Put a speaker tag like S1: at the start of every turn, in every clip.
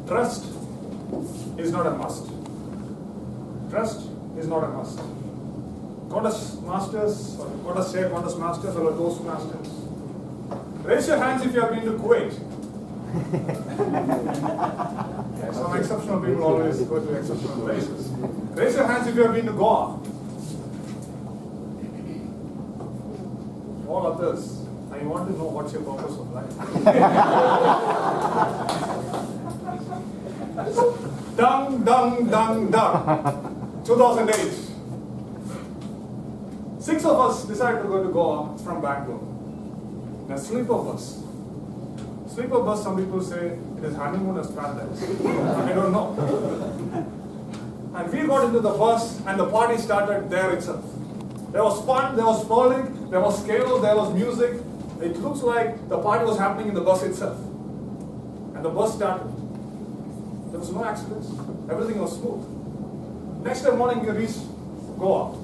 S1: Trust is not a must. Trust is not a must. Qantas Masters, or Qantas say Qantas Masters or Toastmasters. Raise your hands if you have been to Kuwait. Some exceptional people always go to exceptional places. Raise your hands if you have been to Goa. All others, I want to know what's your purpose of life. Dung, dung, dung, dung. 2008. 6 of us decided to go to Goa from Bangalore. In a sleeper bus. Sleeper bus, some people say it is honeymooners paradise. I don't know. And we got into the bus and the party started there itself. There was fun, there was frolic, there was scale, there was music. It looks like the party was happening in the bus itself. And the bus started. There was no accidents. Everything was smooth. Next day morning we reached Goa.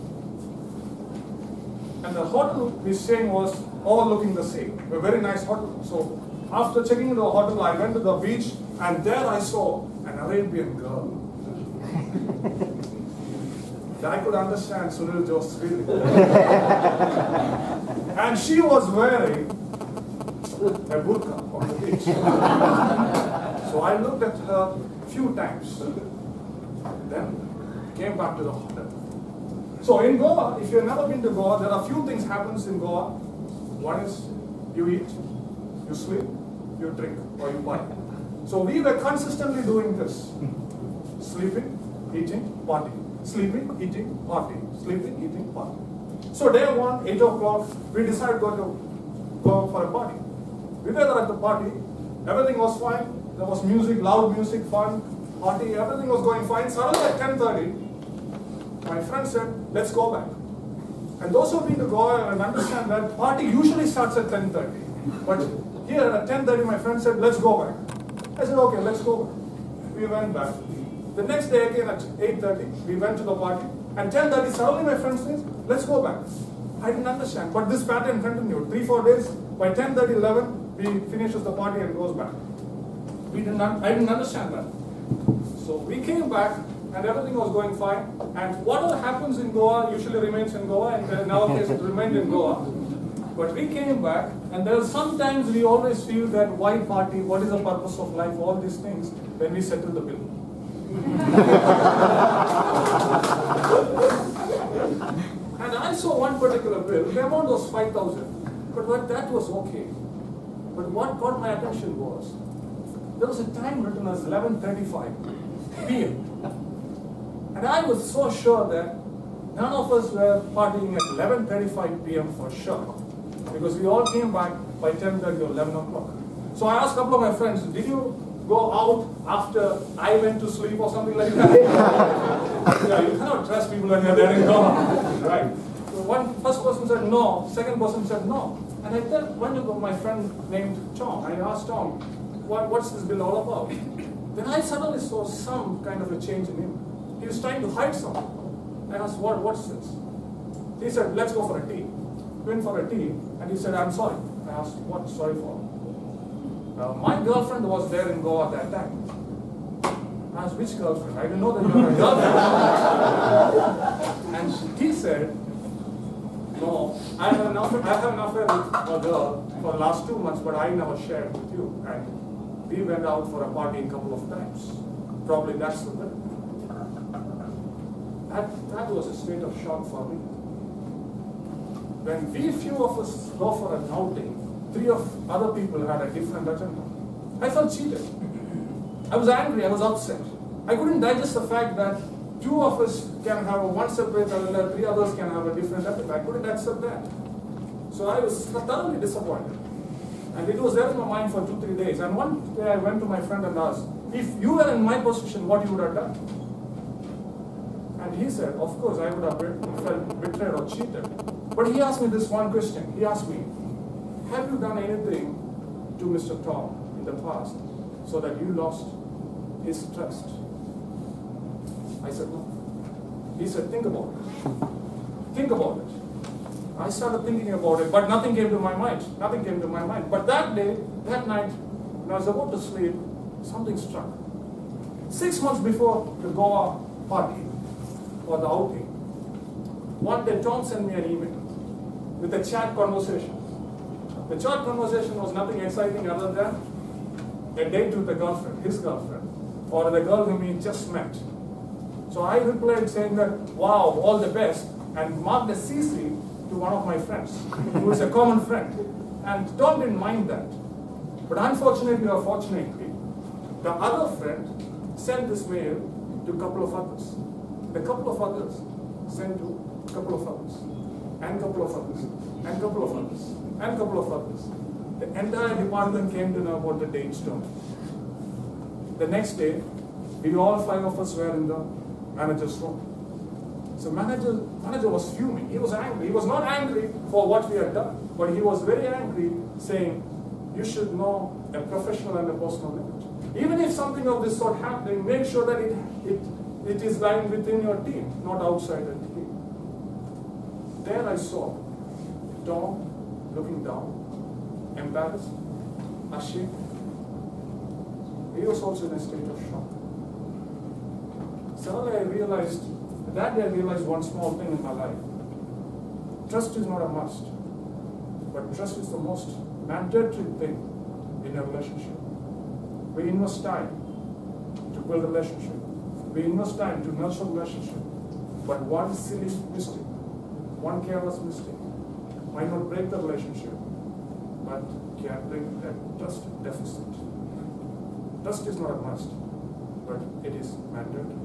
S1: And the hotel we stayed in was overlooking the sea. A very nice hotel. So after checking into the hotel, I went to the beach and there I saw an Arabian girl. I could understand Sunil Jo's feeling. And she was wearing a burqa on the beach. So I looked at her a few times. Then came back to the hotel. So in Goa, if you've never been to Goa, there are a few things happens in Goa. One is you eat, you sleep, you drink, or you buy. So we were consistently doing this. Sleeping, eating, party. Sleeping, eating, party. Sleeping, eating, party. So day one, 8 o'clock, we decided to go for a party. We were there at the party. Everything was fine. There was music, loud music, fun, party. Everything was going fine. Suddenly at 10:30, my friend said, let's go back. And those who have been to Goa and understand that party usually starts at 10:30. But here at 10:30, my friend said, let's go back. I said, okay, let's go back. We went back. The next day again at 8:30, we went to the party. And 10:30, suddenly my friend says, let's go back. I didn't understand. But this pattern continued. 3-4 days, by 10:30, 11, we finishes the party and goes back. I didn't understand that. So we came back and everything was going fine. And whatever happens in Goa usually remains in Goa, and in our case it remained in Goa. But we came back, and there sometimes we always feel that why party, what is the purpose of life, all these things, when we settle the bill. And I saw one particular bill, the amount was 5,000, but that was okay. But what got my attention was, there was a time written as 11:35 p.m. And I was so sure that none of us were partying at 11:35 p.m. for sure. Because we all came back by 10:30 or 11 o'clock. So I asked a couple of my friends, did you go out after I went to sleep or something like that? Yeah, you cannot trust people when you're there in Goa. Right. So first person said no, second person said no. And I then went to my friend named Tom. I asked Tom, what's this bill all about? Then I suddenly saw some kind of a change in him. He was trying to hide something. I asked, what's this? He said, let's go for a tea. We went for a tea, and he said, I'm sorry. I asked, what sorry for? My girlfriend was there in Goa at that time. I asked, which girlfriend? I didn't know that you were a girlfriend. And he said, no, I have an affair with a girl for the last 2 months, but I never shared with you. And we went out for a party a couple of times. Probably that's the bit. That was a state of shock for me. When few of us go for an outing, 3 of other people had a different agenda. I felt cheated. I was angry, I was upset. I couldn't digest the fact that 2 of us can have one separate agenda, 3 others can have a different agenda. I couldn't accept that. So I was thoroughly disappointed. And it was there in my mind for 2-3 days. And one day I went to my friend and asked, if you were in my position, what you would have done? And he said, of course, I would have felt betrayed or cheated. But he asked me this one question. He asked me, have you done anything to Mr. Tom in the past so that you lost his trust? I said, no. He said, think about it. Think about it. I started thinking about it, but nothing came to my mind. Nothing came to my mind. But that day, that night, when I was about to sleep, something struck. 6 months before the Goa party or the outing, one day Tom sent me an email with a chat conversation. The chat conversation was nothing exciting other than a date with a girlfriend, his girlfriend, or the girl whom he just met. So I replied saying that, wow, all the best, and marked a CC to one of my friends, who is a common friend. And Tom didn't mind that. But unfortunately or fortunately, the other friend sent this mail to a couple of others. The couple of others sent to a couple of others, and a couple of others, and a couple of others, and a couple of others. The entire department came to know about the date storm. The next day, we all 5 of us were in the manager's room. So manager was fuming. He was angry. He was not angry for what we had done, but he was very angry, saying, you should know a professional and a personal limit. Even if something of this sort happening, make sure that it is lying within your team, not outside the team. There I saw Tom looking down, embarrassed, ashamed. He was also in a state of shock. Suddenly I realized one small thing in my life. Trust is not a must, but trust is the most mandatory thing in a relationship. We invest time to build a relationship. We invest time to nurture a relationship. But one silly mistake, one careless mistake might not break the relationship, but can bring a trust deficit. Trust is not a must, but it is mandatory.